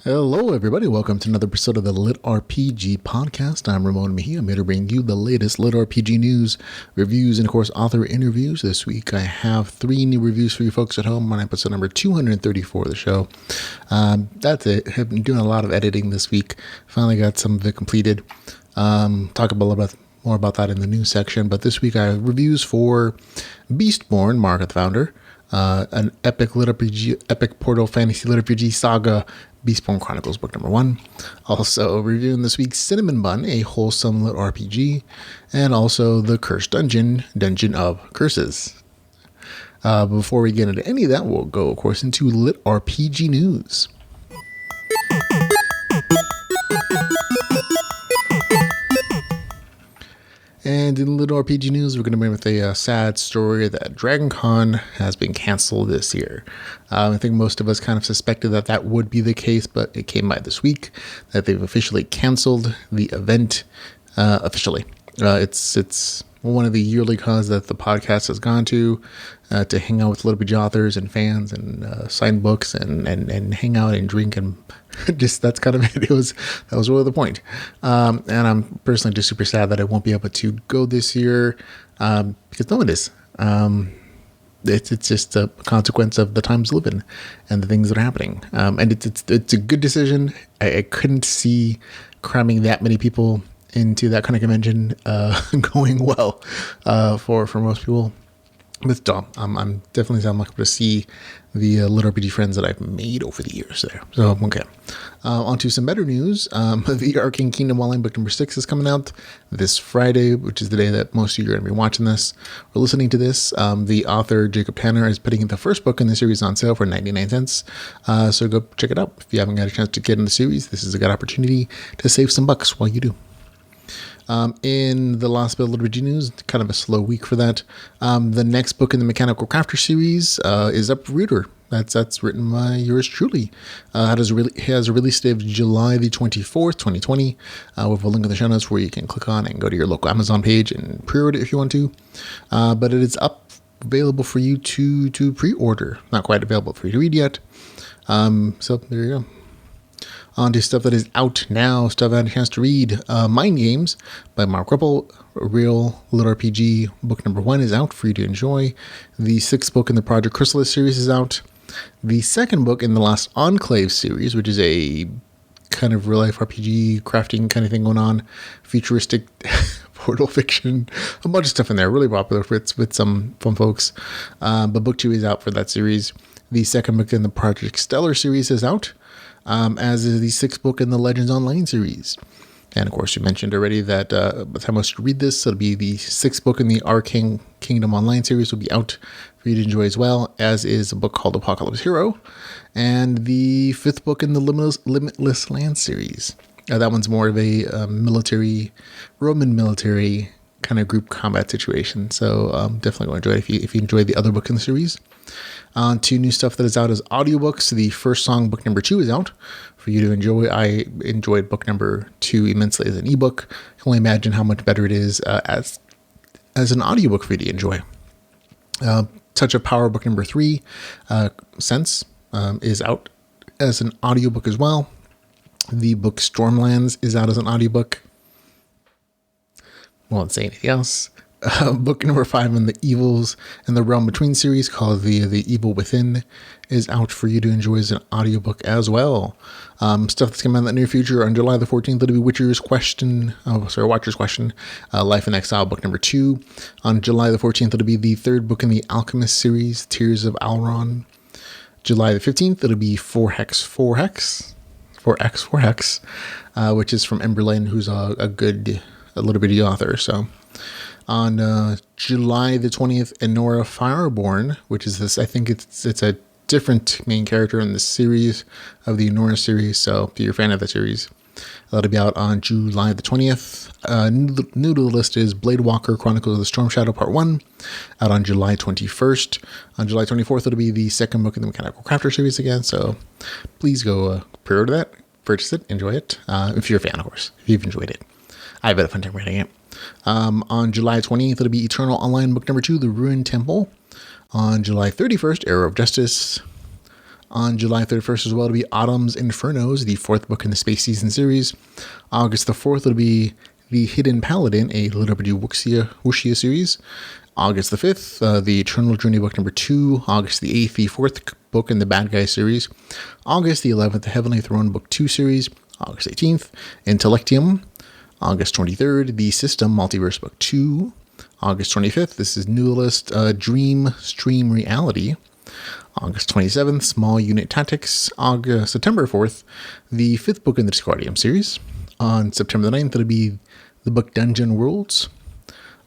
Hello, everybody. Welcome to another episode of the LitRPG podcast. I'm Ramon Mejia. I'm here to bring you the latest LitRPG news, reviews, and, of course, author interviews. This week, I have 3 new reviews for you folks at home on episode number 234 of the show. That's it. I've been doing a lot of editing this week. Finally got some of it completed. Talk a little bit more about that in the news section. But this week, I have reviews for Beastborne, Mark the Founder, an epic portal fantasy LitRPG Saga, Beastborne Chronicles book number 1. Also reviewing this week's Cinnamon Bun, a wholesome LitRPG, and also the Cursed Dungeon, Dungeon of Curses. Before we get into any of that, we'll go, of course, into LitRPG news. And in LitRPG news, we're going to begin with a sad story that DragonCon has been canceled this year. I think most of us kind of suspected that that would be the case, but it came by this week that they've officially canceled the event officially. It's one of the yearly cons that the podcast has gone to hang out with LitRPG authors and fans and sign books and hang out and drink and just that's kind of it. That was really the point. And I'm personally just super sad that I won't be able to go this year because no one is. It's just a consequence of the times we live in and the things that are happening. And it's a good decision. I couldn't see cramming that many people into that kind of convention going well for most people. But still, I'm definitely looking to see the LitRPG friends that I've made over the years there. So, okay. On to some better news. The Arcane Kingdom Online book number 6 is coming out this Friday, which is the day that most of you are going to be watching this or listening to this. The author, Jacob Tanner, is putting the first book in the series on sale for 99 cents. So go check it out. If you haven't got a chance to get in the series, this is a good opportunity to save some bucks while you do. In the last bit of LitRPG news, kind of a slow week for that. The next book in the Mechanical Crafter series is up for reader. That's written by yours truly. It has a release date of July the 24th, 2020, with a link in the show notes where you can click on and go to your local Amazon page and pre-order it if you want to. But it is available for you to pre-order. Not quite available for you to read yet. So there you go. On to stuff that is out now, stuff I had a chance to read. Mind Games by Mark Ripple, a real LitRPG. Book number 1 is out for you to enjoy. The 6th book in the Project Chrysalis series is out. The 2nd book in the Last Enclave series, which is a kind of real-life RPG crafting kind of thing going on. Futuristic portal fiction. A bunch of stuff in there. Really popular with some fun folks. But book 2 is out for that series. The 2nd book in the Project Stellar series is out. As is the 6th book in the Legends Online series. And, of course, you mentioned already that by the time most read this, it'll be the 6th book in the Arcane Kingdom Online series will be out for you to enjoy as well, as is a book called Apocalypse Hero, and the 5th book in the Limitless Land series. That one's more of a Roman military kind of group combat situation, so definitely going to enjoy it if you enjoyed the other book in the series. On to new stuff that is out as audiobooks. The First Song book number 2 is out for you to enjoy. I enjoyed book number 2 immensely as an ebook. I can only imagine how much better it is as an audiobook for you to enjoy. Touch of Power book number 3, Sense, is out as an audiobook as well. The book Stormlands is out as an audiobook. Won't say anything else. Book number 5 in the Evils in the Realm Between series, called the Evil Within, is out for you to enjoy as an audiobook as well. Stuff that's coming out in the near future. On July the 14th, it'll be Watcher's Question, Life in Exile, book number 2. On July the 14th, it'll be the 3rd book in the Alchemist series, Tears of Alron. July the 15th, it'll be 4X, which is from Emberlane, who's a good LitRPG author, so... On July the 20th, Enora Fireborn, which is this, I think it's a different main character in the series of the Enora series. So if you're a fan of the series, That'll be out on July the 20th. New to the list is Blade Walker Chronicles of the Storm Shadow Part 1, out on July 21st. On July 24th, it'll be the second book in the Mechanical Crafter series again, so please go pre-order that, purchase it, enjoy it, if you're a fan, of course, if you've enjoyed it. I've had a fun time reading it. On July 20th, it'll be Eternal Online Book Number 2, The Ruined Temple. On July 31st, Arrow of Justice. On July 31st as well, it'll be Autumn's Infernos, the fourth book in the Space Season series. August the 4th, it'll be The Hidden Paladin, a LitRPG Wuxia series. August the 5th, The Eternal Journey Book Number 2. August the 8th, the fourth book in the Bad Guy series. August the 11th, the Heavenly Throne Book 2 series. August 18th, Intellectium. August 23rd, The System Multiverse Book 2. August 25th, this is new list, Dream Stream Reality. August 27th, Small Unit Tactics. September 4th, the fifth book in the Discordium series. On September the 9th, it'll be the book Dungeon Worlds.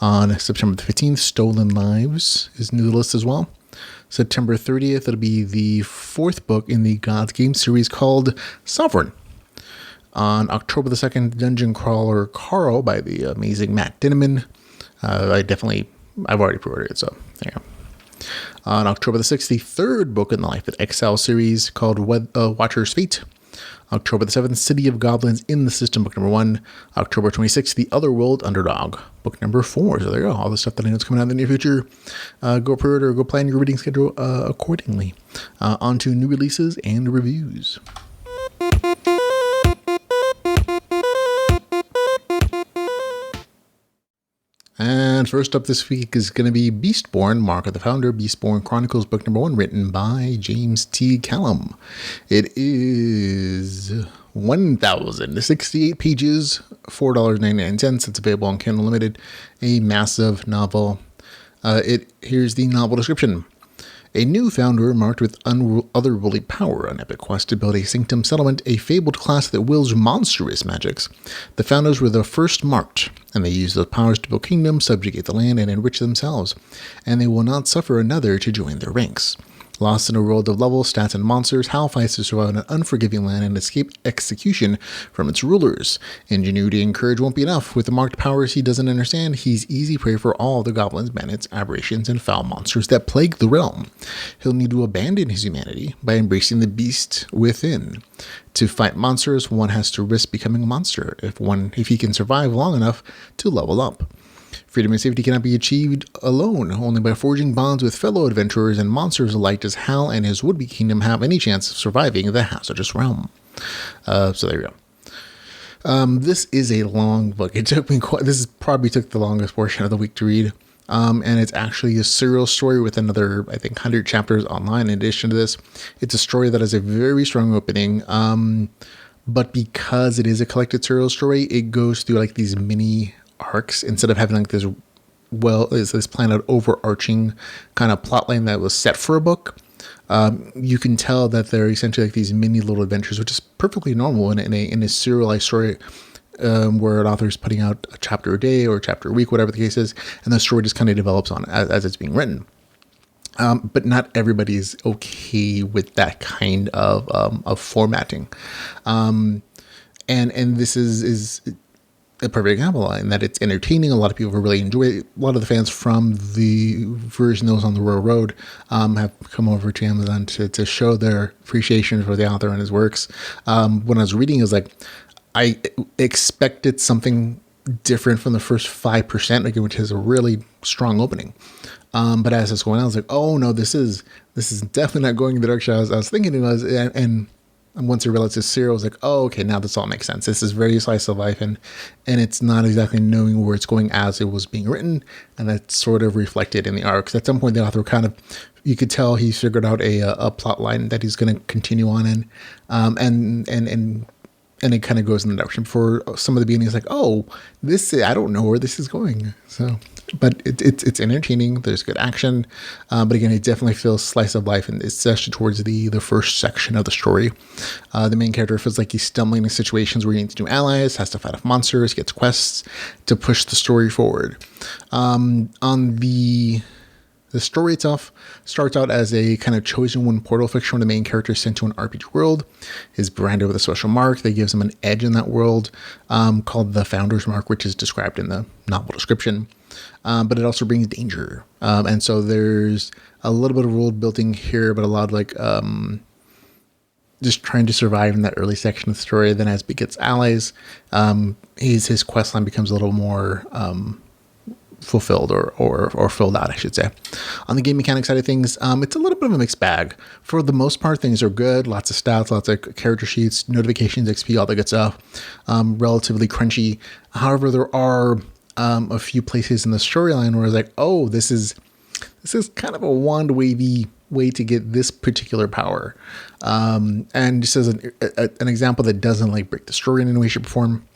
On September the 15th, Stolen Lives is new to the list as well. September 30th, it'll be the fourth book in the God's Game series called Sovereign. On October the 2nd, Dungeon Crawler Carl by the amazing Matt Dinneman. I've already pre-ordered it, so there you go. On October the 6th, the third book in the Life in Exile series called Watcher's Fate. October the 7th, City of Goblins in the System, book number 1. October 26th, The Otherworld Underdog, book number 4. So there you go, all the stuff that I know is coming out in the near future. Go pre-order, go plan your reading schedule accordingly. On to new releases and reviews. And first up this week is going to be Beastborne, Mark of the Founder, Beastborne Chronicles, book number 1, written by James T. Callum. It is 1,068 pages, $4.99. It's available on Kindle Unlimited, a massive novel. Here's the novel description. A new founder marked with otherworldly power, an epic quest to build a sanctum settlement, a fabled class that wields monstrous magics. The founders were the first marked, and they use those powers to build kingdoms, subjugate the land, and enrich themselves, and they will not suffer another to join their ranks. Lost in a world of levels, stats, and monsters, Hal fights to survive in an unforgiving land and escape execution from its rulers. Ingenuity and courage won't be enough. With the marked powers he doesn't understand, he's easy prey for all the goblins, bandits, aberrations, and foul monsters that plague the realm. He'll need to abandon his humanity by embracing the beast within. To fight monsters, one has to risk becoming a monster if he can survive long enough to level up. Freedom and safety cannot be achieved alone. Only by forging bonds with fellow adventurers and monsters alike does Hal and his would-be kingdom have any chance of surviving the hazardous realm. So there you go. This is a long book. It took me probably took the longest portion of the week to read. And it's actually a serial story with another, I think, 100 chapters online. In addition to this, it's a story that has a very strong opening. But because it is a collected serial story, it goes through like these mini arcs instead of having like this planned out overarching kind of plotline that was set for a book. You can tell that they're essentially like these mini little adventures, which is perfectly normal in a serialized story where an author is putting out a chapter a day or a chapter a week, whatever the case is, and the story just kind of develops on as it's being written. But not everybody is okay with that kind of formatting. And this is a perfect example in that it's entertaining. A lot of people really enjoy it. A lot of the fans from the version that was on the Royal Road have come over to Amazon to show their appreciation for the author and his works. When I was reading, it was like, I expected something different from the first 5%, again, which has a really strong opening. But as it's going on, I was like, oh no, this is definitely not going in the direction I was thinking it was. And once I realized it's serial, I was like, oh, okay, now this all makes sense. This is very slice of life, and it's not exactly knowing where it's going as it was being written, and that's sort of reflected in the arc. Because at some point, the author kind of, you could tell he figured out a plot line that he's going to continue on in, and it kind of goes in the direction. For some of the beginning, it's like, oh, I don't know where this is going. So, but it's entertaining. There's good action, but again, it definitely feels slice of life, and especially towards the first section of the story. The main character feels like he's stumbling in situations where he needs new allies, has to fight off monsters, gets quests to push the story forward. On the The story itself starts out as a kind of chosen one portal fiction where the main character is sent to an RPG world, is branded with a special mark that gives him an edge in that world, called the Founder's Mark, which is described in the novel description. But it also brings danger. And so there's a little bit of world building here, but a lot of like just trying to survive in that early section of the story. Then as he gets allies, his quest line becomes a little more fulfilled or filled out, I should say. On the game mechanics side of things, it's a little bit of a mixed bag. For the most part, things are good. Lots of stats, lots of character sheets, notifications, XP, all that good stuff. Relatively crunchy. However, there are a few places in the storyline where it's like, oh, this is kind of a wand wavy way to get this particular power. And just as an example that doesn't like break the story in any way, shape, or form,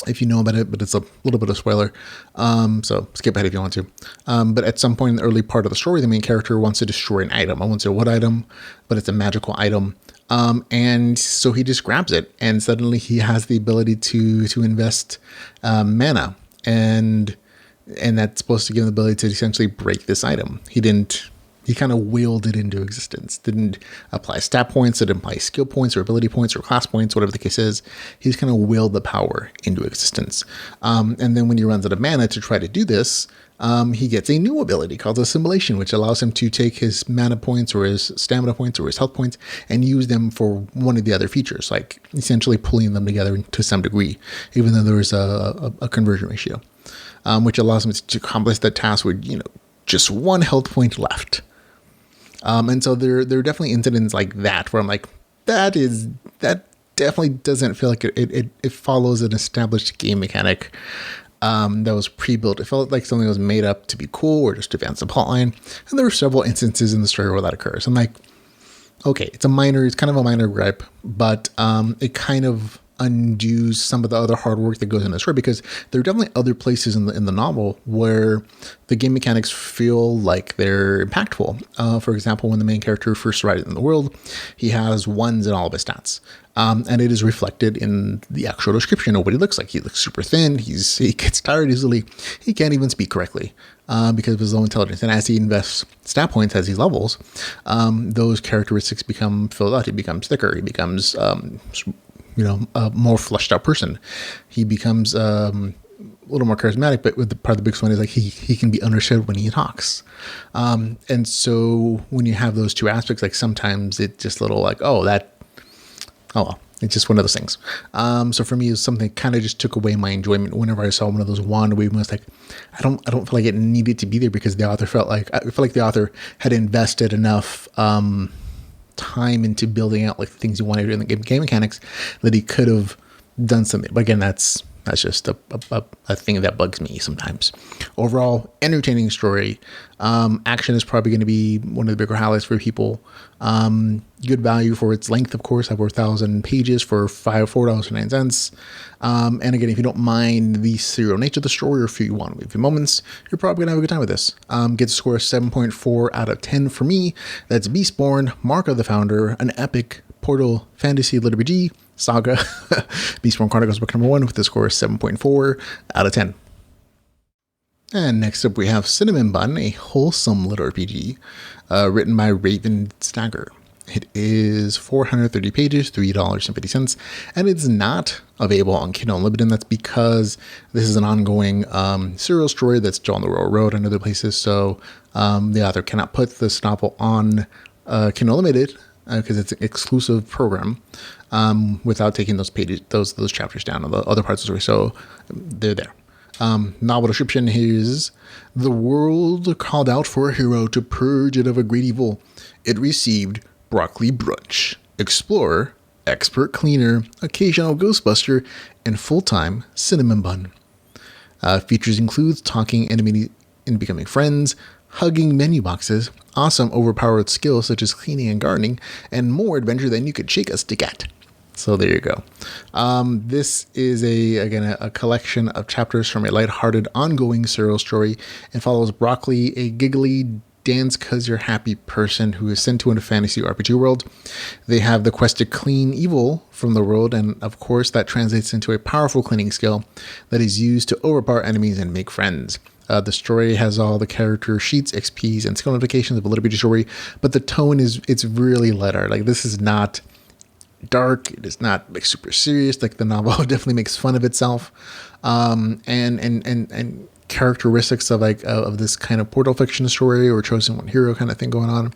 if you know about it, but it's a little bit of spoiler. So skip ahead if you want to. But at some point in the early part of the story, the main character wants to destroy an item. I won't say what item, but it's a magical item. And so he just grabs it, and suddenly he has the ability to invest mana, and that's supposed to give him the ability to essentially break this item. He kind of willed it into existence. Didn't apply stat points, didn't apply skill points or ability points or class points, whatever the case is. He's kind of willed the power into existence. And then when he runs out of mana to try to do this, he gets a new ability called Assimilation, which allows him to take his mana points or his stamina points or his health points and use them for one of the other features, like essentially pulling them together to some degree, even though there's a conversion ratio, which allows him to accomplish that task with, just one health point left. And so there are definitely incidents like that where I'm like, that definitely doesn't feel like it follows an established game mechanic that was pre-built. It felt like something that was made up to be cool or just to advance the plotline. And there were several instances in the story where that occurs. I'm like, okay, it's kind of a minor gripe, but it kind of undoes some of the other hard work that goes into the story, because there are definitely other places in the novel where the game mechanics feel like they're impactful. For example, when the main character first arrives in the world, he has ones in all of his stats. And it is reflected in the actual description of what he looks like. He looks super thin. He gets tired easily. He can't even speak correctly because of his low intelligence. And as he invests stat points as he levels, those characteristics become filled out. He becomes thicker. He becomes a more fleshed out person. He becomes a little more charismatic, but with the part of the biggest one is like he can be understood when he talks. And so when you have those two aspects, like sometimes it's just a little like, oh well, it's just one of those things. So for me, it's something that kind of just took away my enjoyment whenever I saw one of those wand wave moments. Like, I don't feel like it needed to be there, because I felt like the author had invested enough time into building out like the things he wanted to do in the game mechanics that he could have done something. But again, that's just a thing that bugs me sometimes. Overall, entertaining story. Action is probably going to be one of the bigger highlights for people. Good value for its length, of course. Over 1,000 pages for $4.09. And again, if you don't mind the serial nature of the story, or if you want a few moments, you're probably gonna have a good time with this. Gets a score of 7.4 out of 10 for me. That's Beastborne, Mark of the Founder, an epic portal fantasy LitRPG, Saga, Beastborne Chronicles book number 1 with the score of 7.4 out of 10. And next up we have Cinnamon Bun, a wholesome LitRPG, written by Raven Stagger. It is 430 pages, $3.50, and it's not available on Kindle Unlimited. And that's because this is an ongoing serial story that's still on the Royal Road and other places. So the author cannot put this novel on Kindle Unlimited because it's an exclusive program without taking those pages, those chapters down on the other parts of the story. So they're there. Novel description is: the world called out for a hero to purge it of a great evil. It received broccoli brunch, explorer, expert cleaner, occasional ghostbuster, and full-time cinnamon bun. Features includes talking enemy and becoming friends, hugging menu boxes, awesome overpowered skills such as cleaning and gardening, and more adventure than you could shake a stick at. So there you go. This is a collection of chapters from a lighthearted, ongoing serial story, and follows Broccoli, a giggly dance cause you're happy person who is sent to a fantasy RPG world. They have the quest to clean evil from the world, and of course that translates into a powerful cleaning skill that is used to overpower enemies and make friends. The story has all the character sheets, XPs, and skill notifications of a LitRPG story, but the tone it's really lighter. Like, this is not dark. It is not like super serious. Like, the novel definitely makes fun of itself, and characteristics of of this kind of portal fiction story or chosen one hero kind of thing going on,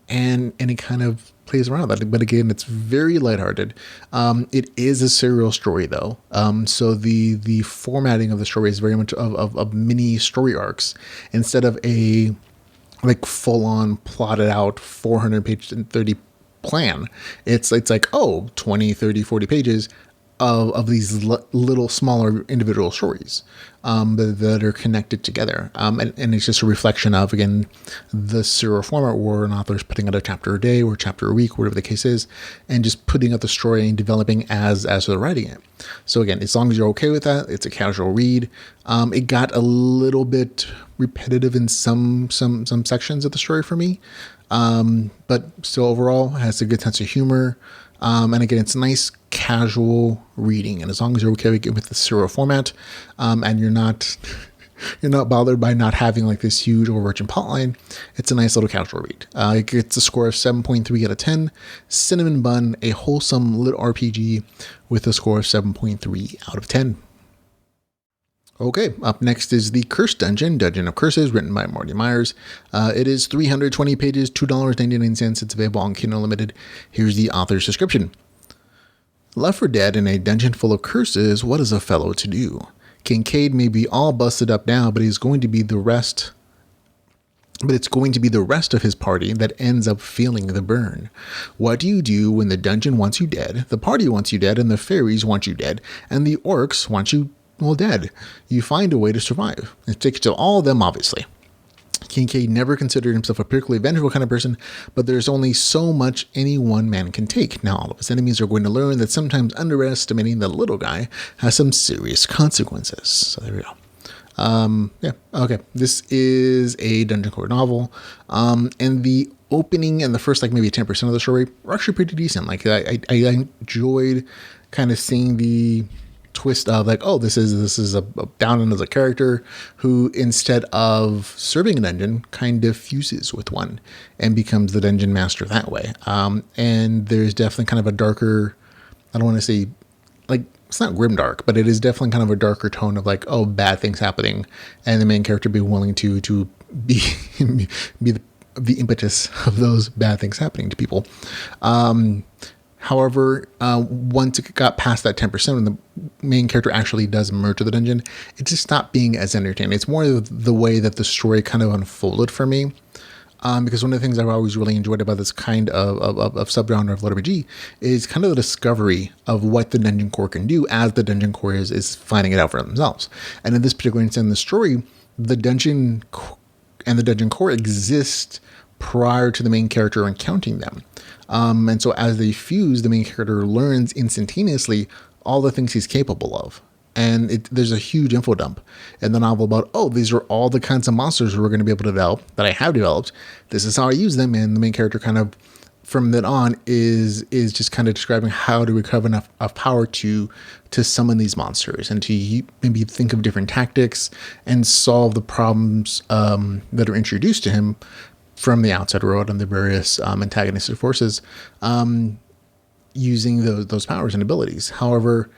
and it kind of plays around with that. But again, it's very lighthearted. It is a serial story though, so the formatting of the story is very much of mini story arcs instead of a like full on plotted out 400 page and 30 plan. It's like 20, 30, 40 pages of these little smaller individual stories that are connected together, and it's just a reflection of, again, the serial format where an author's putting out a chapter a day or chapter a week, whatever the case is, and just putting out the story and developing as they're writing it. So again, as long as you're okay with that, it's a casual read. It got a little bit repetitive in some sections of the story for me, but still overall has a good sense of humor. And again, it's nice casual reading, and as long as you're okay with the serial format, and you're not bothered by not having like this huge overarching plotline, it's a nice little casual read. It gets a score of 7.3 out of 10. Cinnamon Bun, a wholesome lit RPG with a score of 7.3 out of 10. Okay, up next is The Cursed Dungeon, Dungeon of Curses, written by Marty Myers. It is 320 pages, $2.99. It's available on Kindle Unlimited. Here's the author's description. Left for dead in a dungeon full of curses, what is a fellow to do? Kincaid may be all busted up now, but it's going to be the rest of his party that ends up feeling the burn. What do you do when the dungeon wants you dead, the party wants you dead, and the fairies want you dead, and the orcs want you dead? You find a way to survive. It takes to all of them, obviously. Kincaid never considered himself a particularly vengeful kind of person, but there's only so much any one man can take. Now all of his enemies are going to learn that sometimes underestimating the little guy has some serious consequences. So there we go. Yeah, okay. This is a dungeon crawler novel, and the opening and the first maybe 10% of the story were actually pretty decent. Like I enjoyed kind of seeing the twist of this is a Downen as a character who, instead of serving a dungeon, kind of fuses with one and becomes the dungeon master that way. And there's definitely kind of a darker, I don't want to say it's not grimdark, but it is definitely kind of a darker tone of bad things happening, and the main character being willing to be the impetus of those bad things happening to people. However, once it got past that 10% and the main character actually does merge to the dungeon, it just stopped being as entertaining. It's more the way that the story kind of unfolded for me. Because one of the things I've always really enjoyed about this kind of subgenre of LitRPG is kind of the discovery of what the dungeon core can do as the dungeon core is finding it out for themselves. And in this particular instance in the story, the dungeon and the dungeon core exist prior to the main character encountering them. And so as they fuse, the main character learns instantaneously all the things he's capable of. And there's a huge info dump in the novel about, these are all the kinds of monsters we're going to be able to develop, that I have developed. This is how I use them. And the main character kind of, from then on, is just kind of describing how to recover enough of power to summon these monsters and to maybe think of different tactics and solve the problems that are introduced to him from the outside world and the various antagonistic forces, using those powers and abilities. However,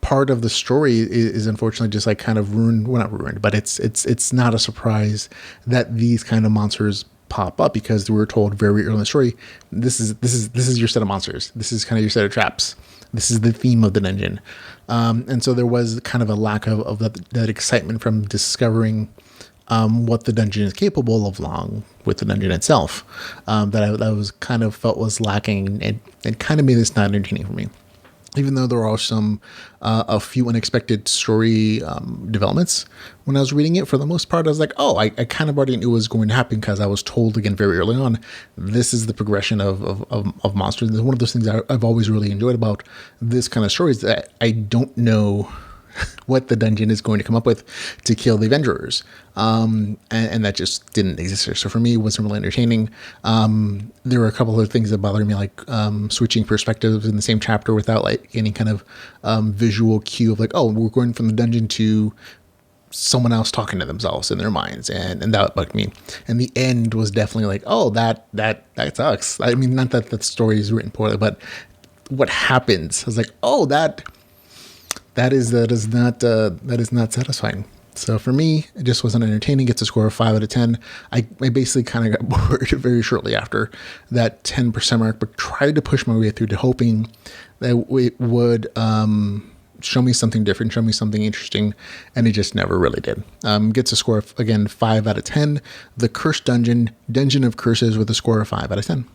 part of the story is unfortunately just kind of ruined. Well, not ruined, but it's not a surprise that these kind of monsters pop up, because we were told very early in the story, this is your set of monsters. This is kind of your set of traps. This is the theme of the dungeon. And so there was kind of a lack of that excitement from discovering what the dungeon is capable of, along with the dungeon itself, that I was kind of felt was lacking, and it kind of made this not entertaining for me. Even though there are a few unexpected story developments when I was reading it, for the most part, I was like, I kind of already knew what was going to happen, because I was told again very early on, this is the progression of monsters. And one of those things I've always really enjoyed about this kind of story is that I don't know what the dungeon is going to come up with to kill the Avengers. And that just didn't exist here. So for me, it wasn't really entertaining. There were a couple of things that bothered me, like switching perspectives in the same chapter without any kind of visual cue of we're going from the dungeon to someone else talking to themselves in their minds, and that bugged me. And the end was definitely like, oh, that sucks. I mean, not that the story is written poorly, but what happens? I was like, oh, that is not satisfying. So for me, it just wasn't entertaining. Gets a score of 5 out of 10. I basically kind of got bored very shortly after that 10% mark, but tried to push my way through to hoping that it would show me something different, show me something interesting, and it just never really did. Gets a score of, again, 5 out of 10. The Cursed Dungeon of Curses, with a score of 5 out of 10.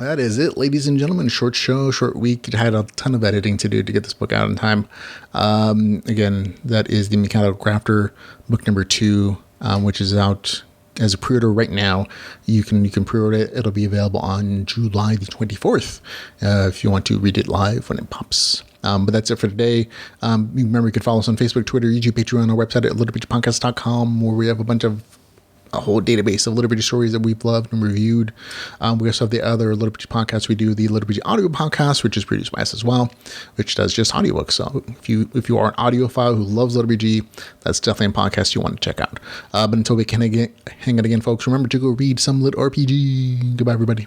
That is it, ladies and gentlemen. Short show, short week. I had a ton of editing to do to get this book out in time. Again, that is the Untitled Chapter, book number 2, which is out as a pre-order right now. You can pre-order it. It'll be available on July the 24th if you want to read it live when it pops. But that's it for today. Remember, you can follow us on Facebook, Twitter, YouTube, Patreon, our website at LitRPGpodcast.com, where we have a whole database of LitRPG stories that we've loved and reviewed. We also have the other LitRPG podcasts. We do the LitRPG audio podcast, which is produced by us as well, which does just audiobooks. So if you are an audiophile who loves LitRPG, that's definitely a podcast you want to check out. But until we can hang out again, folks, remember to go read some LitRPG. Goodbye, everybody.